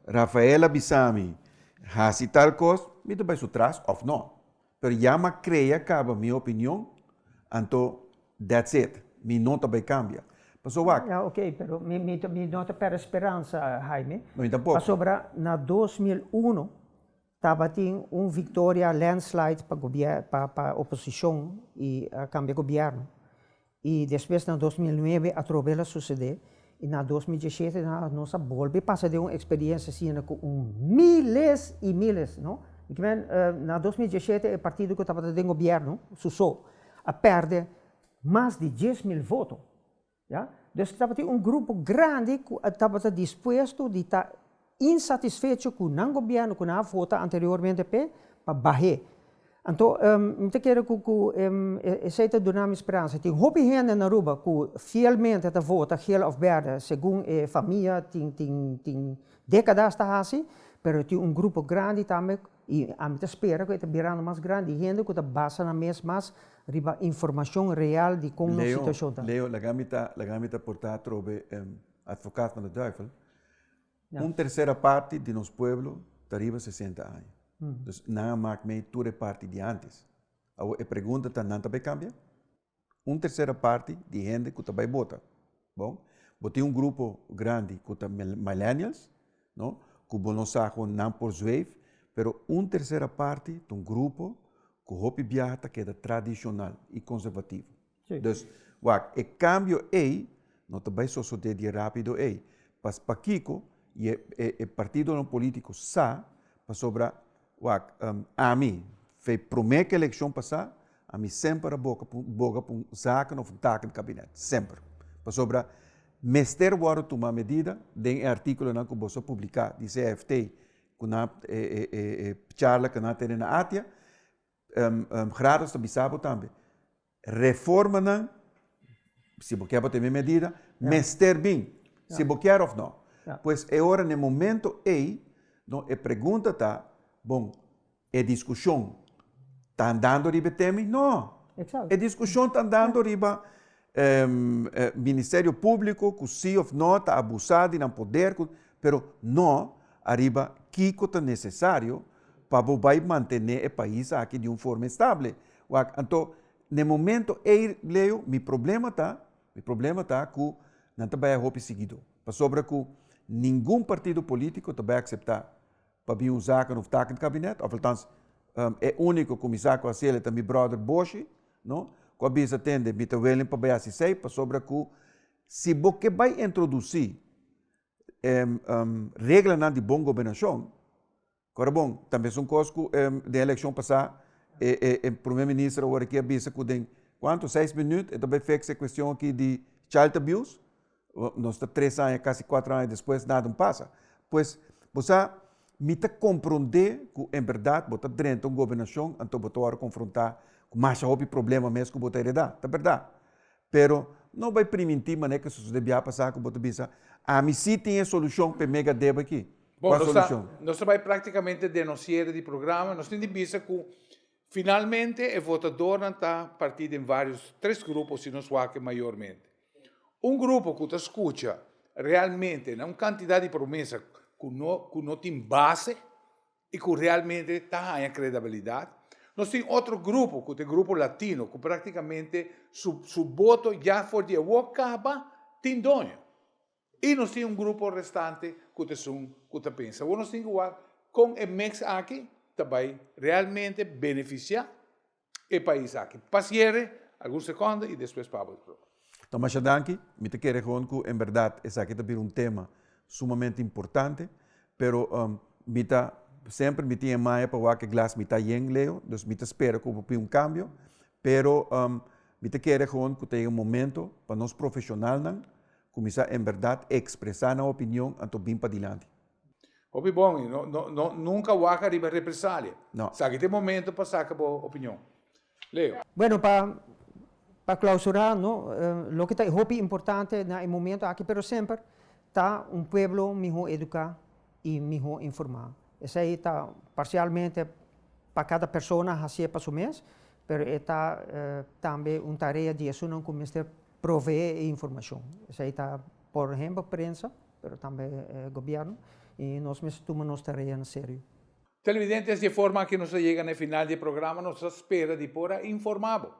Rafaela Bissami, hasi tal coisa, me vai atrás ou não. Pero já me creia, acaba minha opinião, então, that's it. Me não também cambia. Passou o ok, pero me nota para esperança, Jaime. Não, tampouco. Passou na 2001, estava tendo vitória landslide para a oposição e a cambio de governo. E depois, em 2009, a trovela sucedeu. E na 2017 nós volve passar de uma experiência assim com miles e miles, não? Na 2017 o partido que estava no governo, Suso, a perder mais de 10.000 votos. Ja? Dus estava grupo grande que estava disposto de estar insatisfeito com o governo que não votou anteriormente para barrer. Então, eu quero que essa dinâmica esperança. Tem hobby gente na Aruba que fielmente vota geel of verde, segundo a família, tem décadas assim, mas tem grupo grande também, e a gente espera que está mais grande, gente que está basa na mais riba informação real de como a situação está. Leo, la gamita portar trobe advogado van de duivel. Ja. Terceira parte de nosso pueblo está arriba 60 anos. Dus nada maakt mee toere parte de antes. A pergunta está não também cambia? Terceira parte de gente que também vota. Bom, tem grupo grande que está millennials, não? Que não sabe não por zweef, pero terceira parte de grupo que hopi biata que é tradicional e conservativo. Sim. Dus o cambio é não também só sucede rápido é, mas para Kiko e o partido político sa para sobra a mim, foi primeira eleição passada, a mim sempre a boca para zaken of taken no gabinete, sempre. Para sobra, mester agora tomar medida, tem artigo que você publicar, de CFT, que na charla que na tem na ATIA, grados de bisabo também. Reforma não, se você quer ter medida, mester bem, se você quer ou não. Pois é hora, no momento, não, a pergunta está, bom, é discussão está andando riba tema? Não. É discussão está andando riba Ministério Público, que sim ou não está abusado e não poder, mas não arriba que é necessário para manter o país aqui de uma forma estável. Então, no momento, Leo, meu problema está que não vai haver seguido. Para sobre que nenhum partido político vai aceitar para vir usar no taken do gabinete, ou portanto, é único comissário com a cela é meu brother Bosch, não? Com a bisa tende, me willing para bem assistir, para sobre que se você vai introduzir regra de boa governação, agora bom, também são coisas que da eleição passada, o primeiro-ministro agora aqui avisa que tem quanto 6 minutos, e também fez essa questão aqui de child abuse, nós estamos 3 anos, quase 4 anos depois, nada não passa. Pois, você me compreender que, em verdade, você dentro da governação, então você vai confrontar com mais problema mesmo que você heredar, é verdade. Pero não vai permitir maneira que isso devia passar, que você pensa, mim sim tem solução para mega deba aqui. Bom, nós vai praticamente denunciar de programa, nós temos vista que finalmente o votador está partido em vários, 3 grupos, se não que maiormente. Grupo que te escuta realmente, uma quantidade de promessas que não tem base e que realmente está em credibilidade. Nós temos outro grupo, que é o grupo latino, que praticamente su voto já foi de acaba, tem dono. E nós temos grupo restante que pensa. Nós temos com o mix aqui, também realmente beneficiar o país aqui. Passiere, alguns segundos e depois para o programa. Então, mas danke, me te quero gewoon que, em verdade, esse aqui é tema sumamente importante, pero sempre me tinha mais para que glass me está bem, Leo, então me espera que houve cambio, pero me te quero gewoon que tenha momento para nós profissionais começar, em verdade, a expressar a opinião antes de vir para adiante. Ouvi bom, nunca o haga riba represália. Não. Sabe, tem momento para sacar a opinião. Leo. Bueno, para clausurar, lo que é muito importante no momento aqui, pero sempre está pueblo melhor educado e melhor informado. Isso aí está parcialmente para cada pessoa assim para o mês, pero está também uma tarefa de isso não começar a prover informação. Isso aí está, por exemplo, prensa, pero também governo, e nós mesmos tomamos tarefa na sério. Televidentes, de forma que nos chega no final do programa, nos espera de pôr informado.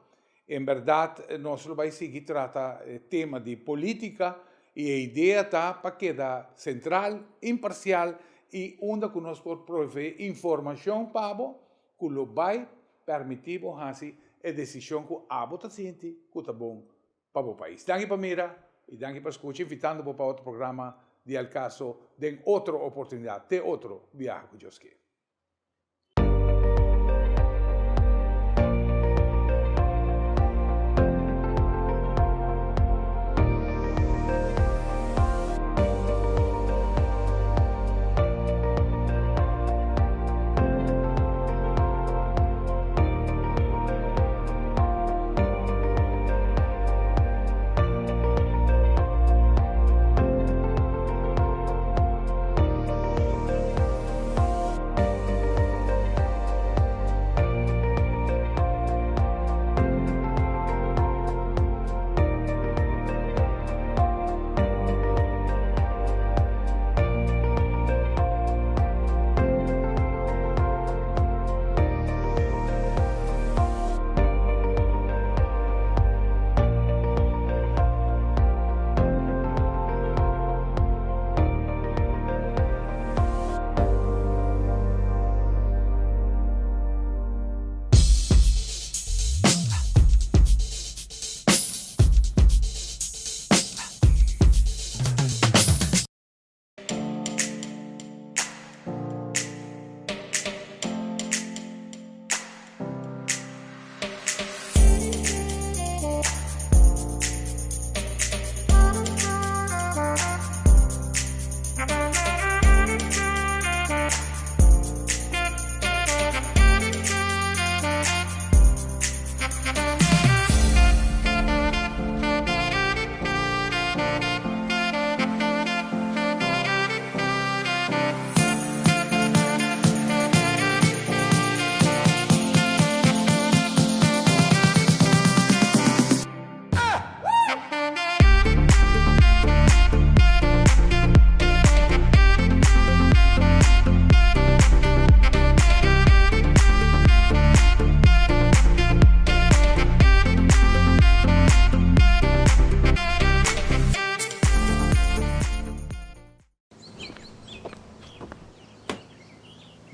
Em verdade, nós vamos seguir tratar o tema de política e a ideia está para quedar central, imparcial e onde que nós podemos prover informação para que vai permitir a decisão que a gente que está bom para o país. Danke, Pamira. E danke per escuchar, invitando para outro programa de Al Caso, de outra oportunidade, de outro viaje que Deus quer.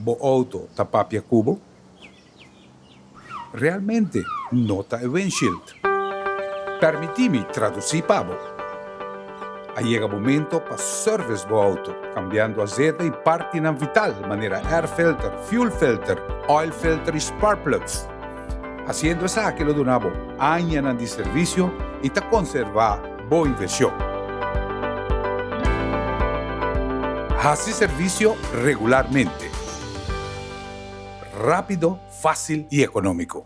Bo auto tapapia cubo? Realmente nota e windshield. Permitimi traduzir pabo. Llega o momento para service bo auto, cambiando azeite e parte na vital, maneira air filter, fuel filter, oil filter e spark plugs. Haciendo esa que lo donavo años de servicio y te conserva boa inversión. Hace servicio regularmente. Rápido, fácil y económico.